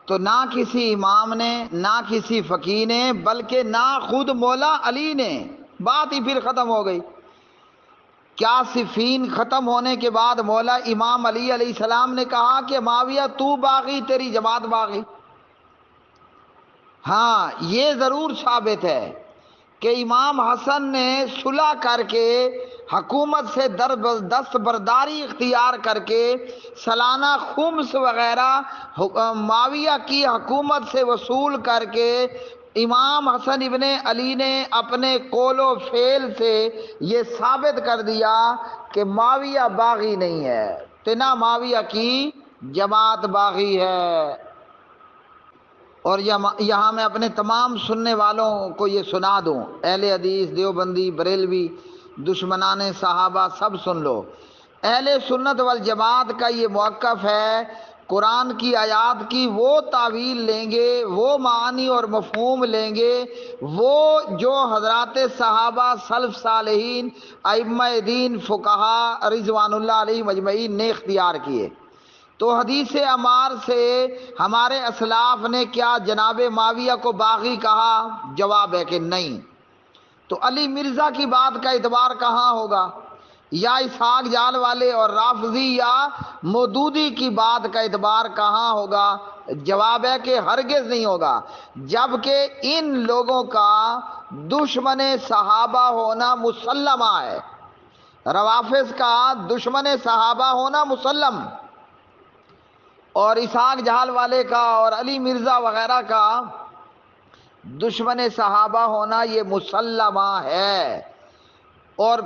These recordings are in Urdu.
تو نہ کسی امام نے، نہ کسی فقیہ نے، بلکہ نہ خود مولا علی نے. بات ہی پھر ختم ہو گئی. کیا صفین ختم ہونے کے بعد مولا امام علی علیہ السلام نے کہا کہ معاویہ تو باغی، تیری جماعت باغی؟ ہاں، یہ ضرور ثابت ہے کہ امام حسن نے صلح کر کے حکومت سے دستبرداری اختیار کر کے سالانہ خمس وغیرہ معاویہ کی حکومت سے وصول کر کے امام حسن ابن علی نے اپنے قول و فعل سے یہ ثابت کر دیا کہ معاویہ باغی نہیں ہے، تنا معاویہ کی جماعت باغی ہے. اور یہاں میں اپنے تمام سننے والوں کو یہ سنا دوں، اہل حدیث، دیوبندی، بریلوی، دشمنان صحابہ، سب سن لو. اہل سنت والجماعت کا یہ موقف ہے، قرآن کی آیات کی وہ تعویل لیں گے، وہ معانی اور مفہوم لیں گے، وہ جو حضرات صحابہ، سلف صالحین، ائمہ دین، فقہا رضوان اللہ علیہم اجمعین نے اختیار کیے. تو حدیث عمار سے ہمارے اسلاف نے کیا جناب معاویہ کو باغی کہا؟ جواب ہے کہ نہیں. تو علی مرزا کی بات کا اعتبار کہاں ہوگا؟ یا اسحاق جال والے اور رافضی یا مودودی کی بات کا اعتبار کہاں ہوگا؟ جواب ہے کہ ہرگز نہیں ہوگا. جبکہ ان لوگوں کا دشمن صحابہ ہونا مسلمہ ہے، روافض کا دشمن صحابہ ہونا مسلم، اور اسحاق جہال والے کا اور علی مرزا وغیرہ کا دشمن صحابہ ہونا یہ مسلمہ ہے. اور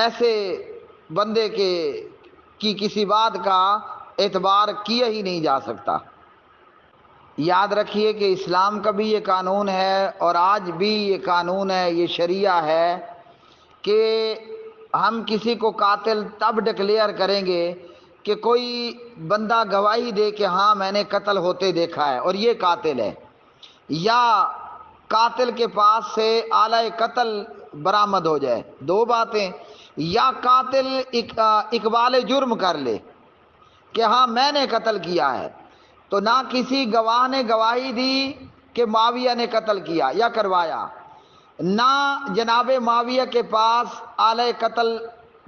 ایسے بندے کی کسی بات کا اعتبار کیا ہی نہیں جا سکتا. یاد رکھیے کہ اسلام کا بھی یہ قانون ہے اور آج بھی یہ قانون ہے، یہ شریعہ ہے کہ ہم کسی کو قاتل تب ڈکلیئر کریں گے کہ کوئی بندہ گواہی دے کہ ہاں میں نے قتل ہوتے دیکھا ہے اور یہ قاتل ہے، یا قاتل کے پاس سے آلہ قتل برآمد ہو جائے. دو باتیں، یا قاتل اقبال جرم کر لے کہ ہاں میں نے قتل کیا ہے، تو نہ کسی گواہ نے گواہی دی کہ معاویہ نے قتل کیا یا کروایا، نہ جناب معاویہ کے پاس آلہ قتل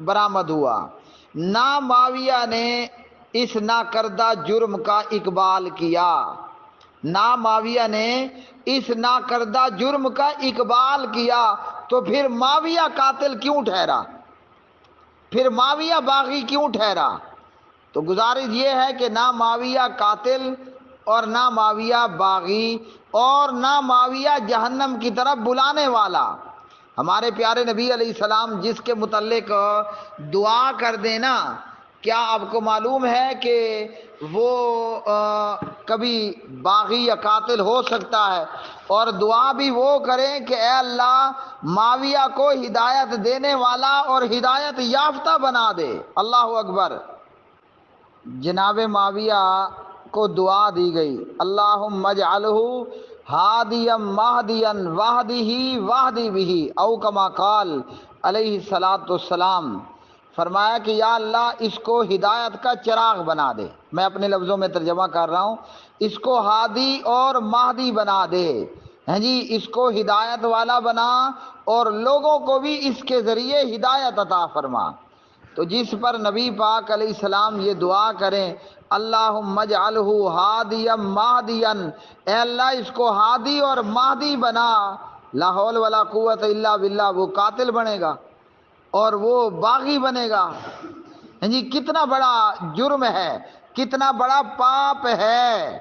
برآمد ہوا، نہ معاویہ نے اس ناکردہ جرم کا اقبال کیا، نہ معاویہ نے اس ناکردہ جرم کا اقبال کیا. تو پھر معاویہ قاتل کیوں ٹھہرا؟ پھر معاویہ باغی کیوں ٹھہرا؟ تو گزارش یہ ہے کہ نہ معاویہ قاتل اور نہ معاویہ باغی اور نہ معاویہ جہنم کی طرف بلانے والا. ہمارے پیارے نبی علیہ السلام جس کے متعلق دعا کر دینا، کیا آپ کو معلوم ہے کہ وہ کبھی باغی یا قاتل ہو سکتا ہے؟ اور دعا بھی وہ کریں کہ اے اللہ معاویہ کو ہدایت دینے والا اور ہدایت یافتہ بنا دے. اللہ اکبر. جناب معاویہ کو دعا دی گئی، اللہم اجعلہ ہادیا مہدیا واہدہ واہدی بہ، او کما قال علیہ الصلاۃ والسلام. فرمایا کہ یا اللہ اس کو ہدایت کا چراغ بنا دے. میں اپنے لفظوں میں ترجمہ کر رہا ہوں، اس کو ہادی اور مہدی بنا دے. ہیں جی، اس کو ہدایت والا بنا اور لوگوں کو بھی اس کے ذریعے ہدایت عطا فرما. تو جس پر نبی پاک علیہ السلام یہ دعا کریں، اللہم اجعلہ ہادیا مہدیا، اے اللہ اس کو ہادی اور مہدی بنا، لا حول ولا قوت الا باللہ، وہ قاتل بنے گا اور وہ باغی بنے گا. جی کتنا بڑا جرم ہے، کتنا بڑا پاپ ہے